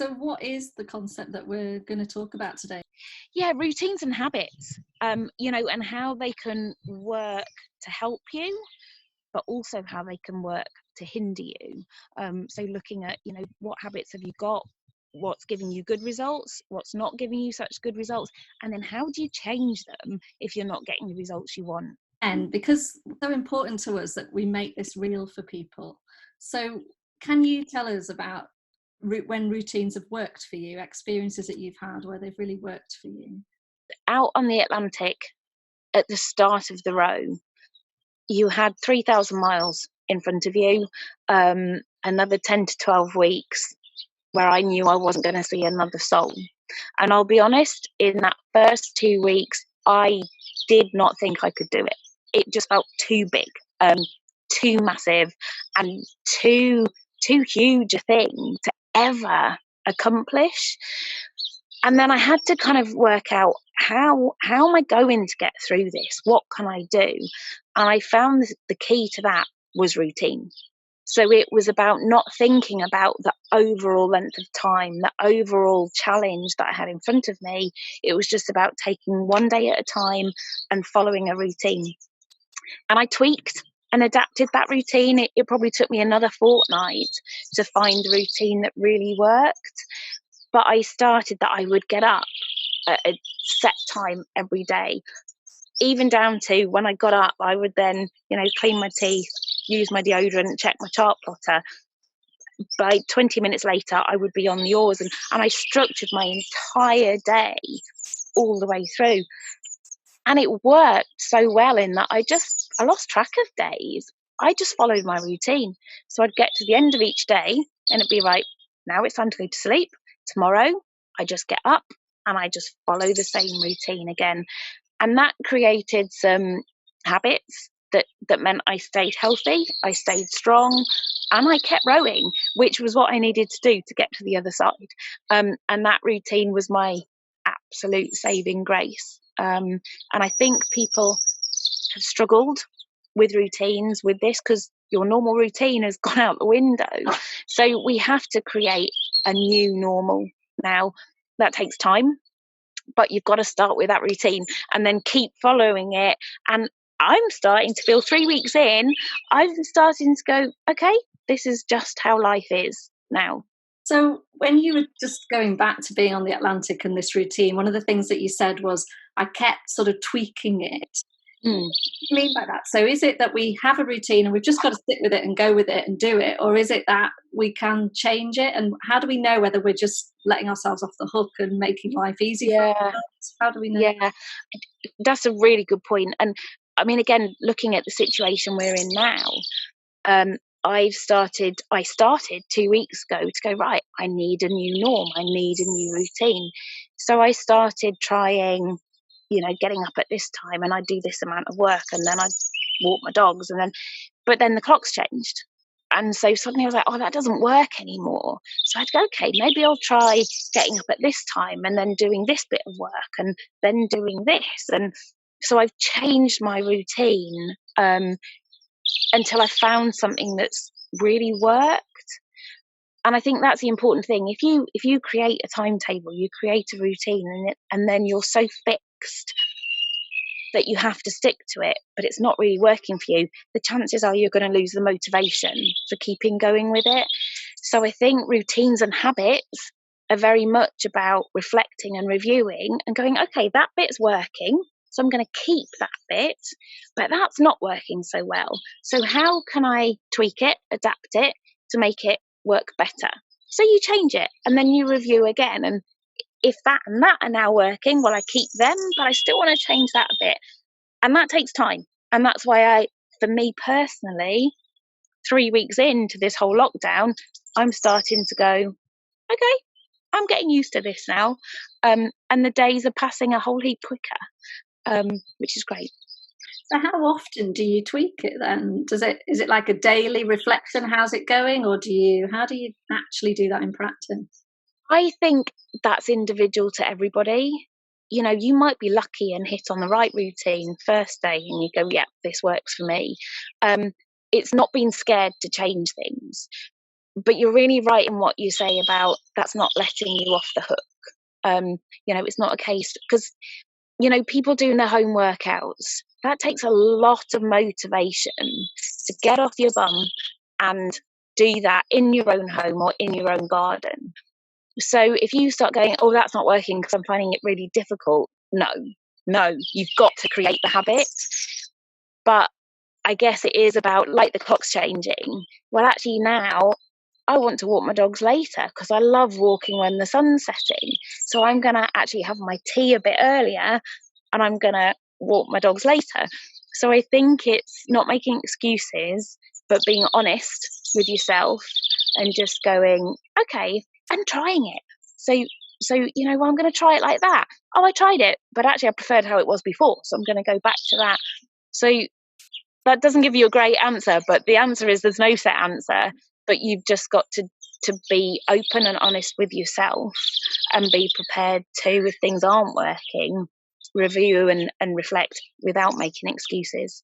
So what is the concept that we're going to talk about today? Yeah, routines and habits, and how they can work to help you, but also how they can work to hinder you. So looking at, what habits have you got, what's giving you good results, what's not giving you such good results, and then how do you change them if you're not getting the results you want? And because it's so important to us that we make this real for people. So can you tell us about when routines have worked for you, experiences that you've had where they've really worked for you? Out on the Atlantic at the start of the row, you had 3,000 miles in front of you, another 10 to 12 weeks where I knew I wasn't going to see another soul. And I'll be honest, in that first 2 weeks, I did not think I could do it. It just felt too big, too massive, and too huge a thing to ever accomplish. And then I had to kind of work out how am I going to get through this? What can I do? And I found the key to that was routine. So it was about not thinking about the overall length of time, the overall challenge that I had in front of me. It was just about taking one day at a time and following a routine. And I tweaked and adapted that routine. It probably took me another fortnight to find a routine that really worked. But I started that I would get up at a set time every day, even down to when I got up, I would then, clean my teeth, use my deodorant, check my chart plotter. By 20 minutes later, I would be on the oars, and I structured my entire day all the way through. And it worked so well in that I lost track of days. I just followed my routine. So I'd get to the end of each day and it'd be right, now it's time to go to sleep. Tomorrow, I just get up and I just follow the same routine again. And that created some habits that meant I stayed healthy, I stayed strong, and I kept rowing, which was what I needed to do to get to the other side. And that routine was my absolute saving grace. And I think people have struggled with routines with this because your normal routine has gone out the window. So we have to create a new normal now. That takes time, but you've got to start with that routine and then keep following it. And I'm starting to feel 3 weeks in, I'm starting to go, okay, this is just how life is now. So when you were just going back to being on the Atlantic and this routine, one of the things that you said was, I kept sort of tweaking it. What do you mean by that? So is it that we have a routine and we've just got to stick with it and go with it and do it? Or is it that we can change it? And how do we know whether we're just letting ourselves off the hook and making life easy for ourselves? How do we know? Yeah, that's a really good point. And I mean, again, looking at the situation we're in now, I started 2 weeks ago to go, right, I need a new norm. I need a new routine. So I started trying, getting up at this time and I do this amount of work and then I walk my dogs but then the clocks changed. And so suddenly I was like, oh, that doesn't work anymore. So I'd go, okay, maybe I'll try getting up at this time and then doing this bit of work and then doing this. And so I've changed my routine until I found something that's really worked. And I think that's the important thing. If you create a timetable, you create a routine, and then you're so fixed that you have to stick to it, but it's not really working for you, the chances are you're going to lose the motivation for keeping going with it. So I think routines and habits are very much about reflecting and reviewing and going, okay, that bit's working, so I'm going to keep that bit, but that's not working so well. So how can I tweak it, adapt it to make it work better? So you change it and then you review again. And if that and that are now working, well, I keep them, but I still want to change that a bit. And that takes time. And that's why for me personally, 3 weeks into this whole lockdown, I'm starting to go, okay, I'm getting used to this now. And the days are passing a whole heap quicker, which is great. So how often do you tweak it then? Is it like a daily reflection? How's it going? Or how do you actually do that in practice? I think that's individual to everybody. You might be lucky and hit on the right routine first day and you go, yeah, this works for me. It's not being scared to change things. but you're really right in what you say about that's not letting you off the hook. It's not a case, because people doing their home workouts, that takes a lot of motivation to get off your bum and do that in your own home or in your own garden. So if you start going, oh, that's not working because I'm finding it really difficult, no, you've got to create the habit. But I guess it is about, like, the clock's changing. Well, actually now I want to walk my dogs later because I love walking when the sun's setting. So I'm going to actually have my tea a bit earlier and I'm going to walk my dogs later. So I think it's not making excuses, but being honest with yourself and just going, okay, and trying it. So well, I'm going to try it like that. Oh, I tried it, but actually I preferred how it was before. So I'm going to go back to that. So that doesn't give you a great answer, but the answer is there's no set answer, but you've just got to be open and honest with yourself and be prepared to, if things aren't working, review and reflect without making excuses.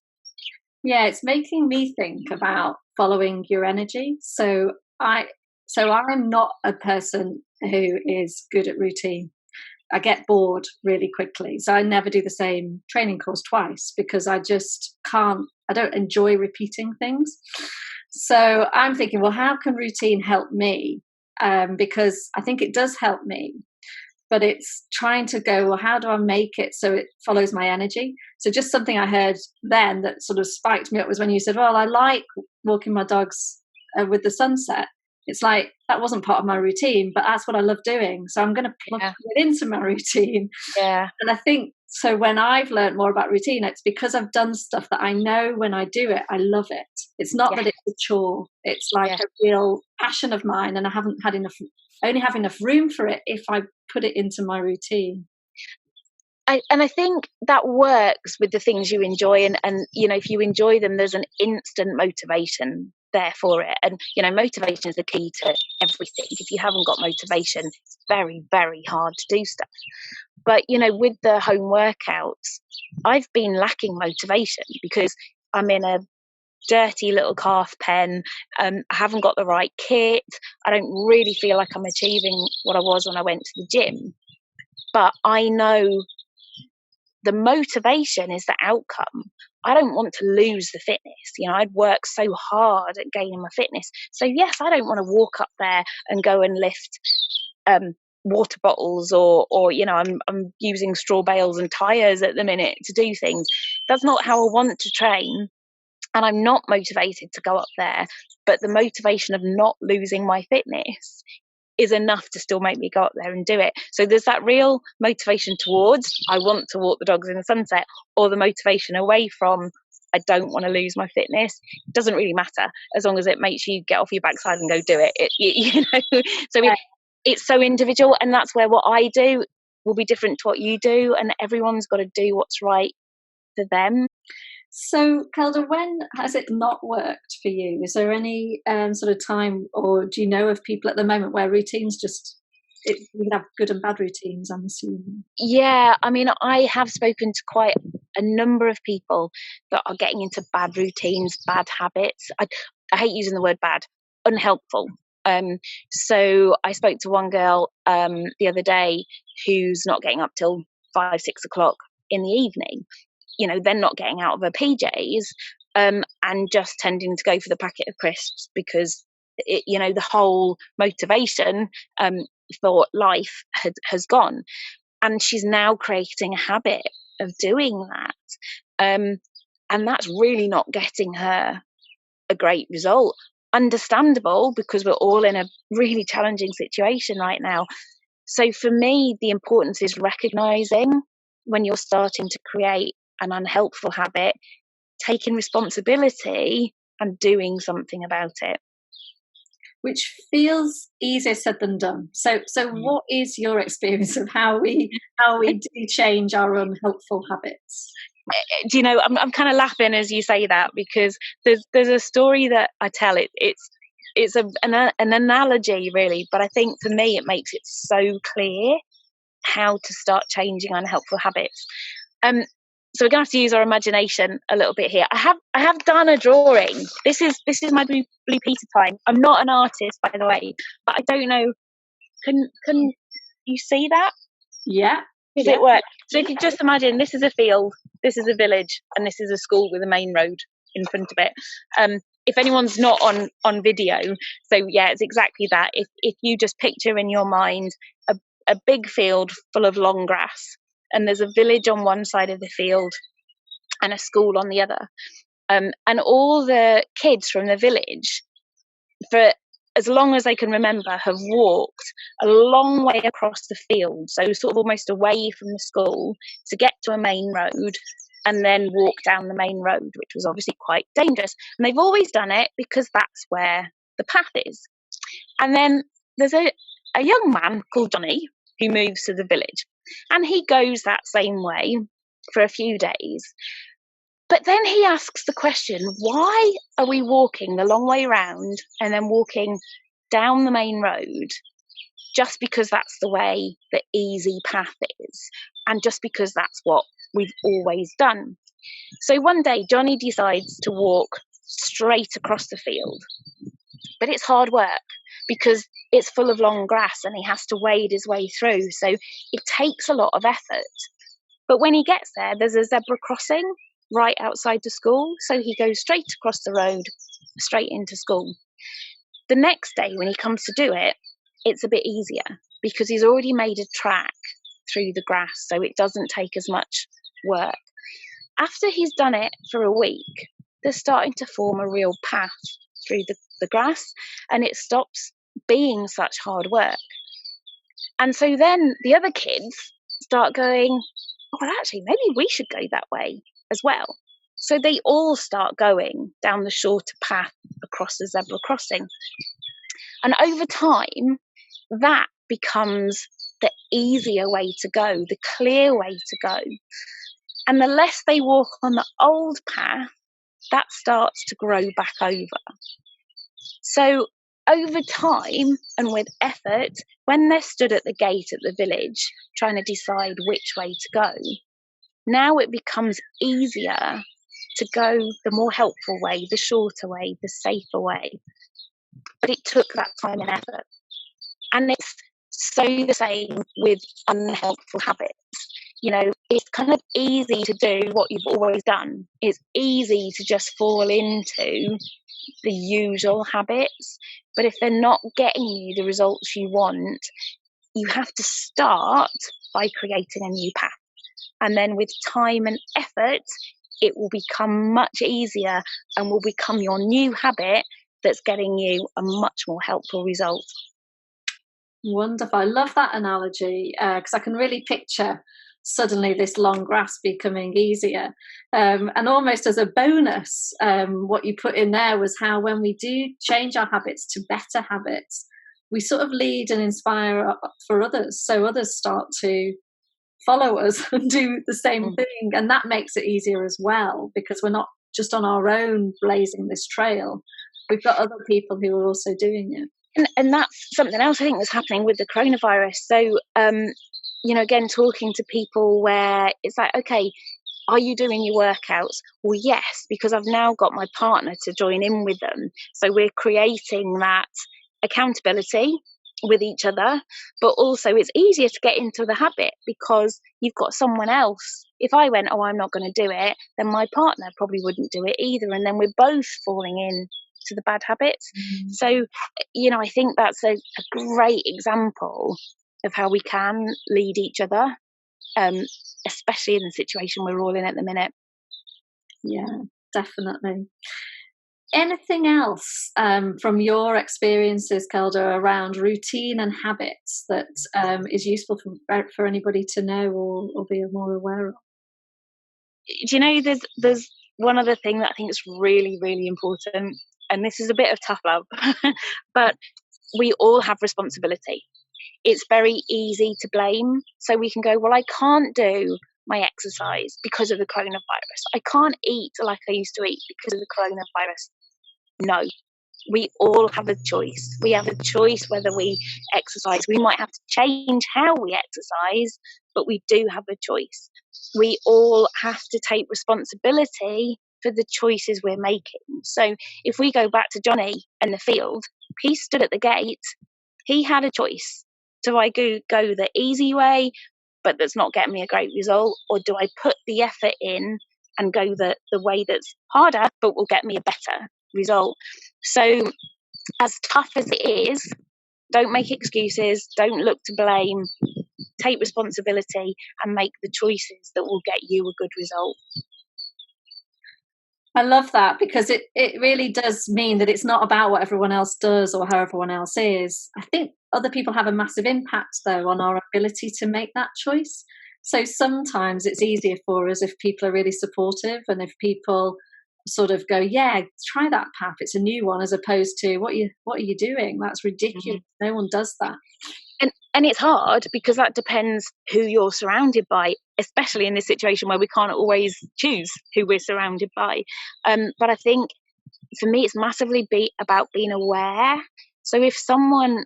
Yeah, it's making me think about following your energy. So I'm not a person who is good at routine. I get bored really quickly. So I never do the same training course twice because I just can't, I don't enjoy repeating things. So I'm thinking, well, how can routine help me? Because I think it does help me, but it's trying to go, well, how do I make it so it follows my energy? So just something I heard then that sort of spiked me up was when you said, well, I like walking my dogs with the sunset. It's like, that wasn't part of my routine, but that's what I love doing. So I'm going to plug it into my routine. Yeah. And I think, so when I've learned more about routine, it's because I've done stuff that I know when I do it, I love it. It's not that it's a chore. It's like a real passion of mine, and I haven't had enough, only have enough room for it if I put it into my routine. I think that works with the things you enjoy, and if you enjoy them, there's an instant motivation there for it. And motivation is the key to everything. If you haven't got motivation, it's very, very hard to do stuff. But with the home workouts, I've been lacking motivation because I'm in a dirty little calf pen. I haven't got the right kit. I don't really feel like I'm achieving what I was when I went to the gym. But I know the motivation is the outcome. I don't want to lose the fitness. I'd worked so hard at gaining my fitness. So yes, I don't want to walk up there and go and lift water bottles or I'm using straw bales and tires at the minute to do things. That's not how I want to train. And I'm not motivated to go up there, but the motivation of not losing my fitness is enough to still make me go up there and do it. So there's that real motivation towards, I want to walk the dogs in the sunset, or the motivation away from, I don't want to lose my fitness. It doesn't really matter as long as it makes you get off your backside and go do it. So it's so individual, and that's where what I do will be different to what you do, and everyone's got to do what's right for them. So, Kelda, when has it not worked for you? Is there any sort of time, or do you know of people at the moment where routines you can have good and bad routines, I'm assuming? Yeah, I mean, I have spoken to quite a number of people that are getting into bad routines, bad habits. I hate using the word bad, unhelpful. So I spoke to one girl the other day who's not getting up till 5, 6 o'clock in the evening. Then not getting out of her PJs and just tending to go for the packet of crisps because the whole motivation for life has gone, and she's now creating a habit of doing that, and that's really not getting her a great result. Understandable, because we're all in a really challenging situation right now. So for me, the importance is recognizing when you're starting to create an unhelpful habit, taking responsibility and doing something about it. Which feels easier said than done. So what is your experience of how we do change our unhelpful habits? I'm kind of laughing as you say that, because there's a story that I tell. It's an analogy really, but I think for me it makes it so clear how to start changing unhelpful habits. So we're going to have to use our imagination a little bit here. I have done a drawing. This is my blue Peter time. I'm not an artist, by the way, but I don't know. Can you see that? Yeah. Does it work? So if you just imagine, this is a field, this is a village, and this is a school with a main road in front of it. If anyone's not on video, so yeah, it's exactly that. If you just picture in your mind a big field full of long grass, and there's a village on one side of the field and a school on the other, and all the kids from the village, for as long as they can remember, have walked a long way across the field, so sort of almost away from the school, to get to a main road and then walk down the main road, which was obviously quite dangerous. And they've always done it because that's where the path is. And then there's a young man called Johnny who moves to the village, and he goes that same way for a few days. But then he asks the question, why are we walking the long way round and then walking down the main road just because that's the way the easy path is, and just because that's what we've always done? So one day Johnny decides to walk straight across the field, but it's hard work because it's full of long grass and he has to wade his way through. So it takes a lot of effort. But when he gets there, there's a zebra crossing right outside the school, so he goes straight across the road, straight into school. The next day when he comes to do it, it's a bit easier because he's already made a track through the grass, so it doesn't take as much work. After he's done it for a week, they're starting to form a real path through the grass, and it stops being such hard work. And so then the other kids start going, oh, well, actually, maybe we should go that way as well. So they all start going down the shorter path across the zebra crossing. And over time, that becomes the easier way to go, the clear way to go. And the less they walk on the old path, that starts to grow back over. So over time and with effort, when they're stood at the gate at the village trying to decide which way to go, now it becomes easier to go the more helpful way, the shorter way, the safer way. But it took that time and effort. And it's so the same with unhelpful habits. You know, it's kind of easy to do what you've always done. It's easy to just fall into the usual habits. But if they're not getting you the results you want, you have to start by creating a new path. And then with time and effort, it will become much easier and will become your new habit that's getting you a much more helpful result. Wonderful. I love that analogy because I can really picture suddenly this long grass becoming easier. And almost as a bonus, what you put in there was how when we do change our habits to better habits, we sort of lead and inspire for others. So others start to follow us and do the same thing. And that makes it easier as well, because we're not just on our own blazing this trail. We've got other people who are also doing it. And that's something else I think that's happening with the coronavirus. So, you know, again, talking to people where it's like, okay, are you doing your workouts? Well, yes, because I've now got my partner to join in with them. So we're creating that accountability with each other, but also it's easier to get into the habit because you've got someone else. If I went, oh, I'm not going to do it, then my partner probably wouldn't do it either. And then we're both falling in to the bad habits. So, you know, I think that's a great example of how we can lead each other, especially in the situation we're all in at the minute. Yeah, definitely. Anything else from your experiences, Kelda, around routine and habits that is useful for anybody to know or be more aware of? Do you know, there's one other thing that I think is really, really important, and this is a bit of tough love, but we all have responsibility. It's very easy to blame. So we can go, well, I can't do my exercise because of the coronavirus. I can't eat like I used to eat because of the coronavirus. No, we all have a choice. We have a choice whether we exercise. We might have to change how we exercise, but we do have a choice. we all have to take responsibility for the choices we're making. So if we go back to Johnny in the field, he stood at the gate. He had a choice. Do I go the easy way, but that's not getting me a great result? Or do I put the effort in and go the way that's harder, but will get me a better result? So as tough as it is, don't make excuses. Don't look to blame. Take responsibility and make the choices that will get you a good result. I love that, because it really does mean that it's not about what everyone else does or how everyone else is. I think other people have a massive impact, though, on our ability to make that choice. So sometimes it's easier for us if people are really supportive, and if people sort of go, yeah, try that path, it's a new one, as opposed to what are you doing? That's ridiculous. Mm-hmm. No one does that. And it's hard because that depends who you're surrounded by, especially in this situation where we can't always choose who we're surrounded by. But I think for me, it's massively about being aware. So if someone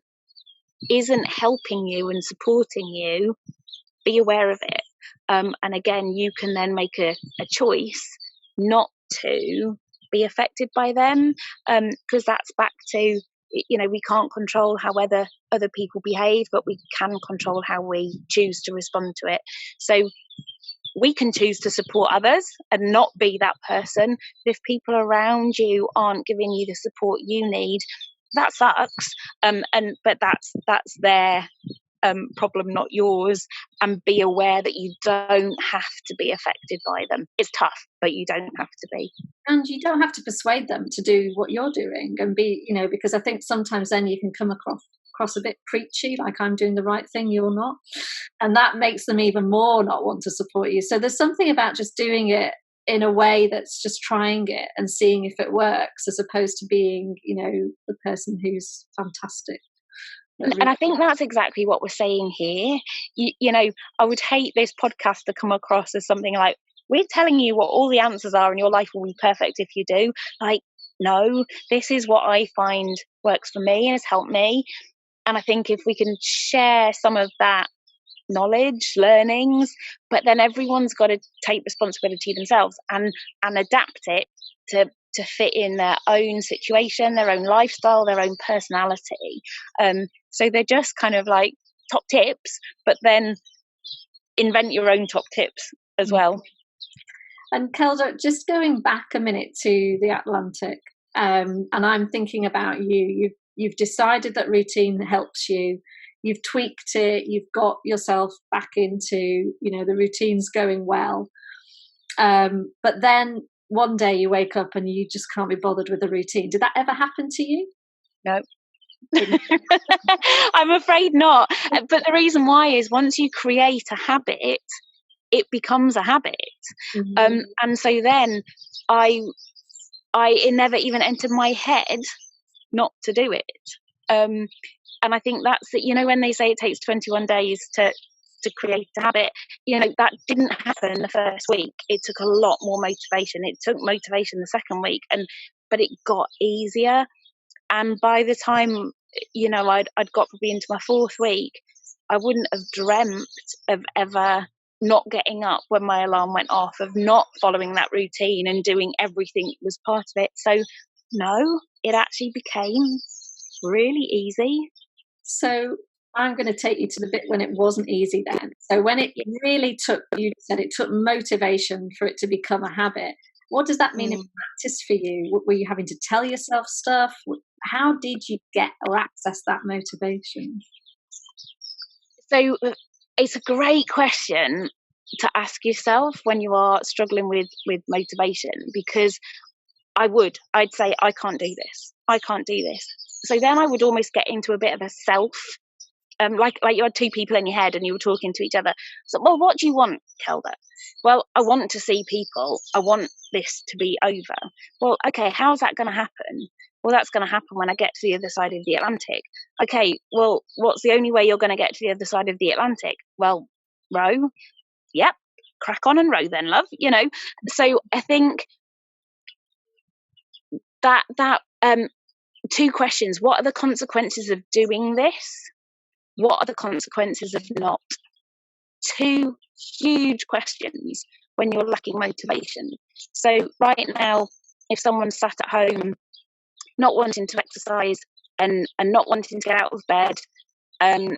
isn't helping you and supporting you, be aware of it. And again, you can then make a choice not to be affected by them, because that's back to, we can't control how other people behave, but we can control how we choose to respond to it. So we can choose to support others and not be that person. If people around you aren't giving you the support you need, that sucks. But that's their problem, not yours. And be aware that you don't have to be affected by them. It's tough, but you don't have to be. And you don't have to persuade them to do what you're doing, and be, because I think sometimes then you can come across a bit preachy, like I'm doing the right thing, you're not. And that makes them even more not want to support you. So there's something about just doing it in a way that's just trying it and seeing if it works, as opposed to being, the person who's fantastic. And I think that's exactly what we're saying here. I would hate this podcast to come across as something like, we're telling you what all the answers are and your life will be perfect if you do. Like, no, this is what I find works for me and has helped me. And I think if we can share some of that knowledge, learnings, but then everyone's got to take responsibility themselves and adapt it to fit in their own situation, their own lifestyle, their own personality. So they're just kind of like top tips, but then invent your own top tips as well. And Kelda, just going back a minute to the Atlantic, and I'm thinking about you. You've decided that routine helps you. You've tweaked it. You've got yourself back into, the routine's going well. But then one day you wake up and you just can't be bothered with the routine. Did that ever happen to you? No. I'm afraid not. But the reason why is once you create a habit, it becomes a habit. Mm-hmm. And so then it never even entered my head not to do it. And I think that's it. When they say it takes 21 days to create a habit, that didn't happen the first week. It took a lot more motivation. It took motivation the second week, but it got easier. And by the time, I'd got probably into my fourth week, I wouldn't have dreamt of ever not getting up when my alarm went off, of not following that routine and doing everything that was part of it. So no, it actually became really easy. So I'm going to take you to the bit when it wasn't easy then. So when it really took, you said it took motivation for it to become a habit. What does that mean in practice for you? Were you having to tell yourself stuff? How did you get or access that motivation? So it's a great question to ask yourself when you are struggling with motivation, because I'd say, I can't do this. I can't do this. So then I would almost get into a bit of a self, like you had two people in your head and you were talking to each other. So, well, what do you want, Kelda? Well, I want to see people. I want this to be over. Well, okay, how's that going to happen? Well, that's going to happen when I get to the other side of the Atlantic. Okay, well, what's the only way you're going to get to the other side of the Atlantic? Well, row. Yep, crack on and row then, love. So I think that two questions: what are the consequences of doing this? What are the consequences of not? two huge questions when you're lacking motivation. So right now, if someone's sat at home not wanting to exercise and not wanting to get out of bed, and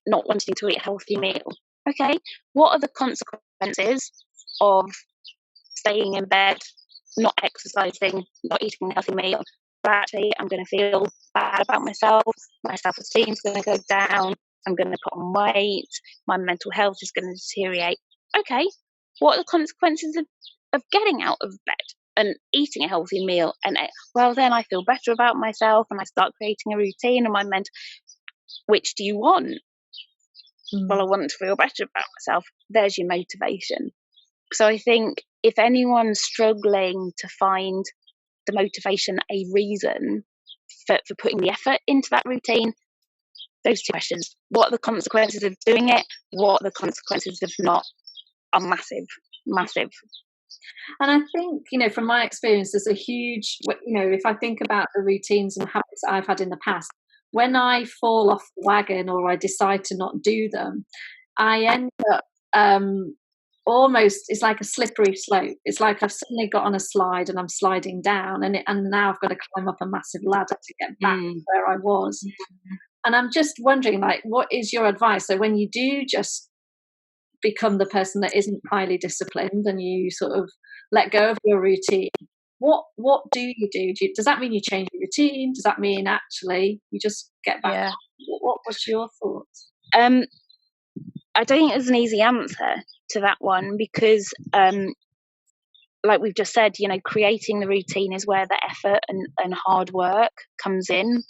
not wanting to eat a healthy meal, okay, what are the consequences of staying in bed, not exercising, not eating a healthy meal? But actually, I'm going to feel bad about myself. My self-esteem is going to go down. I'm going to put on weight. My mental health is going to deteriorate. Okay, what are the consequences of getting out of bed and eating a healthy meal? And well, then I feel better about myself, and I start creating a routine. And my mental, which do you want? Well, I want to feel better about myself. There's your motivation. So I think if anyone's struggling to find the motivation, a reason for putting the effort into that routine, those two questions: what are the consequences of doing it? What are the consequences of not? Are massive, massive. And I think, from my experience, there's a huge, if I think about the routines and habits I've had in the past, when I fall off the wagon or I decide to not do them, I end up almost, it's like a slippery slope. It's like I've suddenly got on a slide and I'm sliding down, and now I've got to climb up a massive ladder to get back where I was. And I'm just wondering, what is your advice? So when you do just become the person that isn't highly disciplined and you sort of let go of your routine, what do you do? Does that mean you change your routine? Does that mean actually you just get back? Yeah. What was your thoughts? I don't think there's an easy answer to that one, because like we've just said, creating the routine is where the effort and hard work comes in.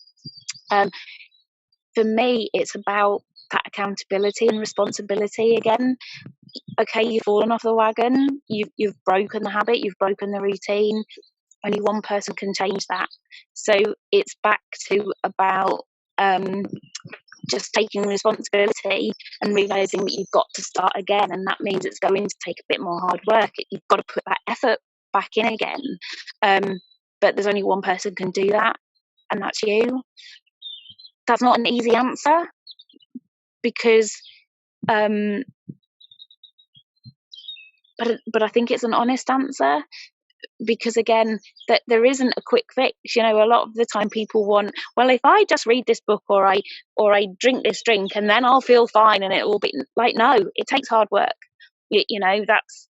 For me, it's about that accountability and responsibility again. Okay, you've fallen off the wagon, you've broken the habit, you've broken the routine. Only one person can change that. So it's back to about just taking responsibility and realizing that you've got to start again, and that means it's going to take a bit more hard work. You've got to put that effort back in again. But there's only one person can do that, and that's you. That's not an easy answer, because but I think it's an honest answer, because again, that there isn't a quick fix. A lot of the time people want, well, if I just read this book or I drink this drink and then I'll feel fine and it will be like, no, it takes hard work. That's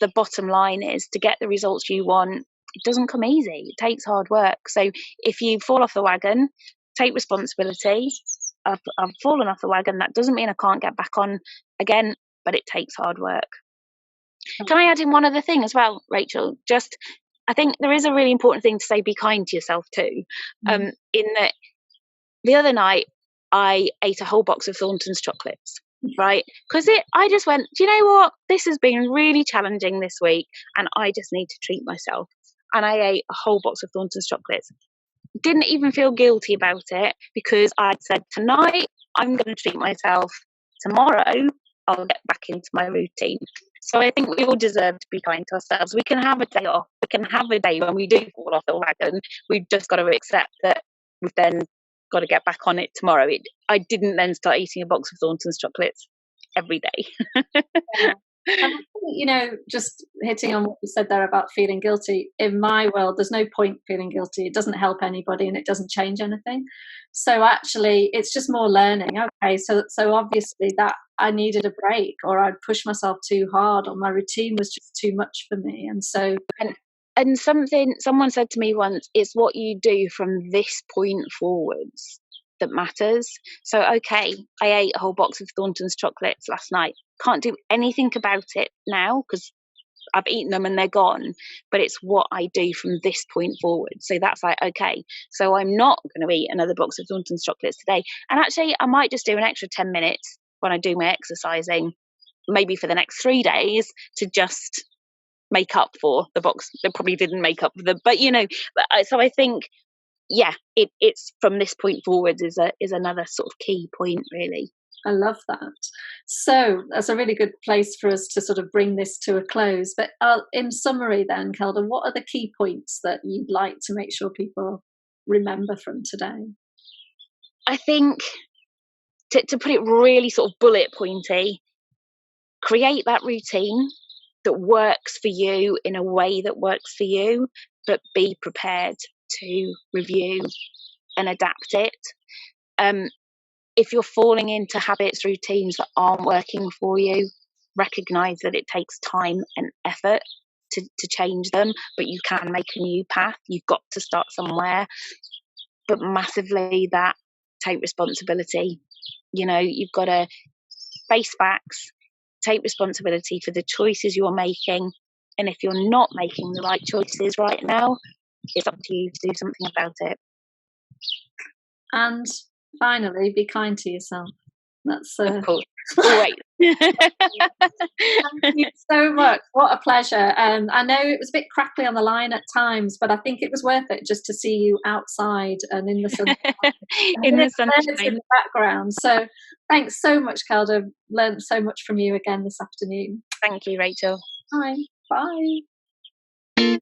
the bottom line, is to get the results you want. It doesn't come easy. It takes hard work. So if you fall off the wagon, take responsibility. I've fallen off the wagon. That doesn't mean I can't get back on again, but it takes hard work. Can I add in one other thing as well, Rachel? Just, I think there is a really important thing to say: be kind to yourself too. In that, the other night I ate a whole box of Thornton's chocolates, right? Because I just went, do you know what? This has been really challenging this week, and I just need to treat myself. And I ate a whole box of Thornton's chocolates. Didn't even feel guilty about it, because I'd said, tonight I'm going to treat myself. Tomorrow I'll get back into my routine. So I think we all deserve to be kind to ourselves. We can have a day off. We can have a day when we do fall off the wagon. We've just got to accept that we've then got to get back on it tomorrow. I didn't then start eating a box of Thornton's chocolates every day. And I think, just hitting on what you said there about feeling guilty, in my world, there's no point feeling guilty. It doesn't help anybody and it doesn't change anything. So actually, it's just more learning. Okay, so obviously that I needed a break, or I'd push myself too hard, or my routine was just too much for me. And so, and someone said to me once, it's what you do from this point forwards that matters. So, okay, I ate a whole box of Thornton's chocolates last night. Can't do anything about it now because I've eaten them and they're gone, but it's what I do from this point forward. So that's like, okay, so I'm not going to eat another box of Thornton's chocolates today. And actually, I might just do an extra 10 minutes when I do my exercising, maybe for the next 3 days, to just make up for the box that probably didn't make up for the, but so I think, yeah, it's from this point forwards is another sort of key point, really. I love that. So that's a really good place for us to sort of bring this to a close. But in summary then, Kelda, what are the key points that you'd like to make sure people remember from today? I think to put it really sort of bullet pointy, create that routine that works for you in a way that works for you, but be prepared to review and adapt it. If you're falling into habits, routines that aren't working for you, recognize that it takes time and effort to change them, but you can make a new path. You've got to start somewhere, but massively that take responsibility. You've got to face facts, take responsibility for the choices you're making, and if you're not making the right choices right now, it's up to you to do something about it. And finally, be kind to yourself. That's of course. Always. Thank you so much. What a pleasure. I know it was a bit crackly on the line at times, but I think it was worth it just to see you outside and in the sun. in the sunshine. In the background. So thanks so much, Kelda. Learned so much from you again this afternoon. Thank you, Rachel. Bye. Bye.